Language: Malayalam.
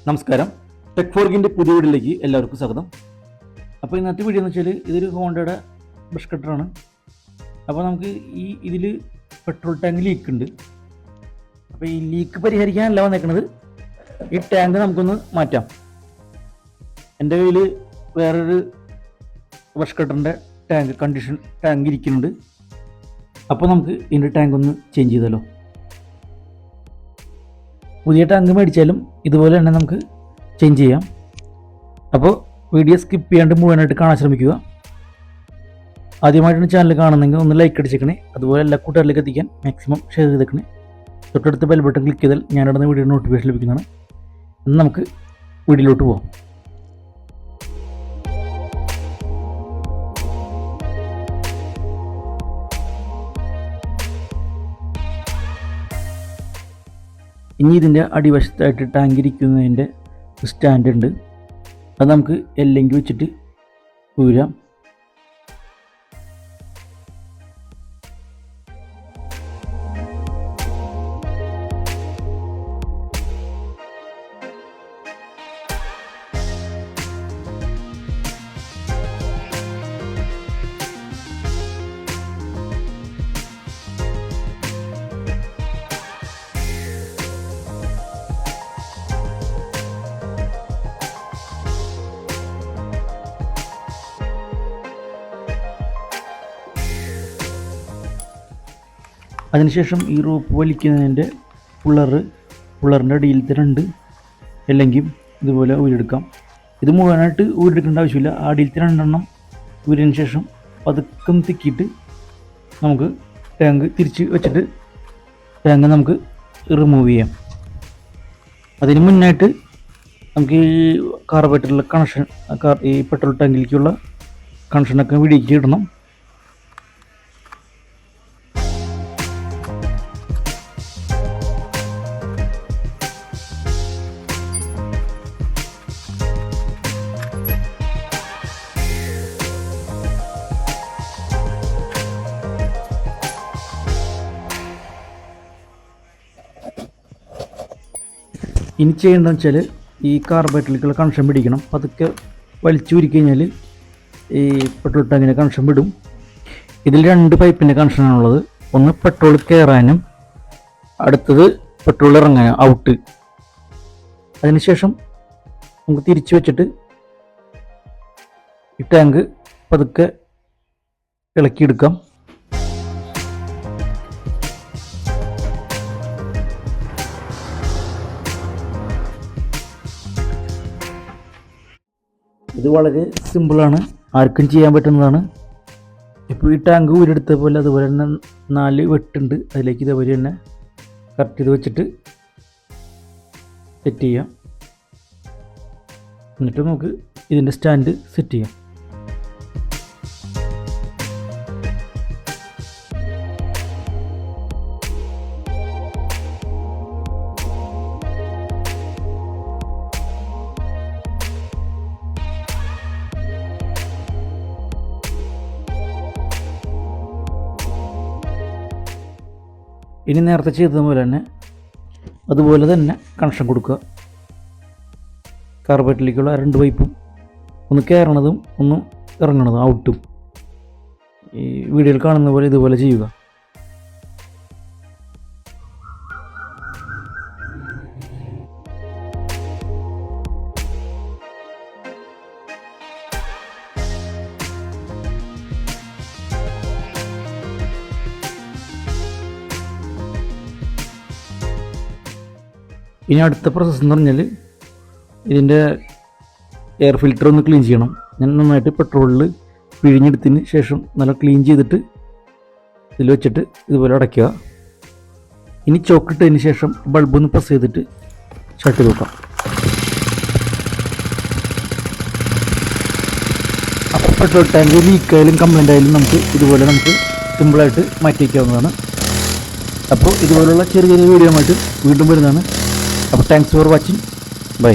നമസ്കാരം, ടെക് ഫോർഗിൻ്റെ പുതിയ വീഡിയോയിലേക്ക് എല്ലാവർക്കും സ്വാഗതം. അപ്പോൾ ഇന്നത്തെ വീഡിയോ എന്ന് വെച്ചാൽ ഇതൊരു ഹോണ്ടയുടെ ബ്രഷ് കട്ടറാണ്. അപ്പോൾ നമുക്ക് ഇതിൽ പെട്രോൾ ടാങ്ക് ലീക്ക് ഉണ്ട്. അപ്പോൾ ഈ ലീക്ക് പരിഹരിക്കാനല്ല വന്നേക്കുന്നത്, ഈ ടാങ്ക് നമുക്കൊന്ന് മാറ്റാം. എൻ്റെ കയ്യിൽ വേറൊരു ബ്രഷ് കട്ടറിൻ്റെ ടാങ്ക് ഇരിക്കുന്നുണ്ട്. അപ്പോൾ നമുക്ക് ഇതിൻ്റെ ടാങ്ക് ഒന്ന് ചേഞ്ച് ചെയ്താലോ. പുതിയ ടാങ്ക് മേടിച്ചാലും ഇതുപോലെ തന്നെ നമുക്ക് ചേഞ്ച് ചെയ്യാം. അപ്പോൾ വീഡിയോ സ്കിപ്പ് ചെയ്യാണ്ട് മുഴുവനായിട്ട് കാണാൻ ശ്രമിക്കുക. ആദ്യമായിട്ടാണ് ചാനൽ കാണുന്നെങ്കിൽ ഒന്ന് ലൈക്ക് അടിച്ചേക്കണേ. അതുപോലെ എല്ലാ കൂട്ടുകാരിലേക്ക് എത്തിക്കാൻ മാക്സിമം ഷെയർ ചെയ്തേക്കണേ. തൊട്ടടുത്ത് ബെൽ ബട്ടൺ ക്ലിക്ക് ചെയ്താൽ ഞാനിടുന്ന വീഡിയോ നോട്ടിഫിക്കേഷൻ ലഭിക്കുന്നതാണ്. ഇന്ന് നമുക്ക് വീഡിയോയിലോട്ട് പോകാം. ഇനി ഇതിൻ്റെ അടിവശത്തായിട്ട് ടാങ്ക് ഇരിക്കുന്നതിൻ്റെ സ്റ്റാൻഡ് ഉണ്ട്. അത് നമുക്ക് എല്ലെങ്കിൽ വെച്ചിട്ട് ഊരാം. അതിനുശേഷം ഈ റൂപ്പ് വലിക്കുന്നതിൻ്റെ പുള്ളറിൻ്റെ അടിയിലത്തെ രണ്ട് അല്ലെങ്കിൽ ഇതുപോലെ ഊരെടുക്കാം. ഇത് മുഴുവനായിട്ട് ഊരെടുക്കേണ്ട ആവശ്യമില്ല. അടിയിലത്തെ രണ്ടെണ്ണം ഊരിന് ശേഷം പതുക്കം തിക്കിയിട്ട് നമുക്ക് ടാങ്ക് തിരിച്ച് വെച്ചിട്ട് ടാങ്ക് നമുക്ക് റിമൂവ് ചെയ്യാം. അതിന് മുന്നായിട്ട് നമുക്ക് ഈ കാർബറേറ്ററിലെ കണക്ഷൻ, ഈ പെട്രോൾ ടാങ്കിലേക്കുള്ള കണക്ഷനൊക്കെ വീടിലേക്ക് ഇടണം. ഇനി ചെയ്യേണ്ടതെന്ന് വെച്ചാൽ ഈ കാർബറേറ്ററിലേക്കുള്ള കണക്ഷൻ പിടിക്കണം. പതുക്കെ വലിച്ചു ഊരിക്കഴിഞ്ഞാൽ ഈ പെട്രോൾ ടാങ്കിൻ്റെ കണക്ഷൻ വിടും. ഇതിൽ രണ്ട് പൈപ്പിൻ്റെ കണക്ഷനാണുള്ളത്. ഒന്ന് പെട്രോൾ കയറാനും അടുത്തത് പെട്രോൾ ഇറങ്ങാനും, ഔട്ട്. അതിനുശേഷം നമുക്ക് തിരിച്ചു വെച്ചിട്ട് ഈ ടാങ്ക് പതുക്കെ ഇളക്കിയെടുക്കാം. ഇത് വളരെ സിമ്പിളാണ്, ആർക്കും ചെയ്യാൻ പറ്റുന്നതാണ്. ഇപ്പോൾ ഈ ടാങ്ക് ഊരെടുത്ത പോലെ അതുപോലെ തന്നെ 4 വെട്ടുണ്ട്. അതിലേക്ക് ഇതേപോലെ തന്നെ കറക്റ്റ് ചെയ്ത് വെച്ചിട്ട് സെറ്റ് ചെയ്യാം. എന്നിട്ട് നമുക്ക് ഇതിൻ്റെ സ്റ്റാൻഡ് സെറ്റ് ചെയ്യാം. ഇനി നേരത്തെ ചെയ്തതുപോലെ തന്നെ അതുപോലെ തന്നെ കണക്ഷൻ കൊടുക്കുക. കാർബറേറ്ററിലേക്കുള്ള 2 പൈപ്പും, ഒന്ന് കയറണതും ഒന്ന് ഇറങ്ങണതും, ഔട്ടും. ഈ വീഡിയോയിൽ കാണുന്ന പോലെ ഇതുപോലെ ചെയ്യുക. ഇനി അടുത്ത പ്രോസസ്സ് എന്ന് പറഞ്ഞാൽ ഇതിൻ്റെ എയർ ഫിൽറ്റർ ഒന്ന് ക്ലീൻ ചെയ്യണം. ഞാൻ നന്നായിട്ട് പെട്രോളിൽ പിഴിഞ്ഞെടുത്തതിന് ശേഷം നല്ല ക്ലീൻ ചെയ്തിട്ട് ഇതിൽ വെച്ചിട്ട് ഇതുപോലെ അടയ്ക്കുക. ഇനി ചോക്കിട്ടതിന് ശേഷം ബൾബ് ഒന്ന് പ്രസ് ചെയ്തിട്ട് ഷട്ട് ചെയ്ത് വെക്കാം. അപ്പോൾ പെട്രോൾ ടാങ്ക് ലീക്കായാലും കംപ്ലൈൻ്റ് ആയാലും ഇതുപോലെ നമുക്ക് സിമ്പിളായിട്ട് മാറ്റി വയ്ക്കാവുന്നതാണ്. അപ്പോൾ ഇതുപോലുള്ള ചെറിയ ചെറിയ വീഡിയോ ആയിട്ട് വീണ്ടും വരുന്നതാണ്. അപ്പോൾ താങ്ക്സ് ഫോർ വാച്ചിങ്. ബൈ.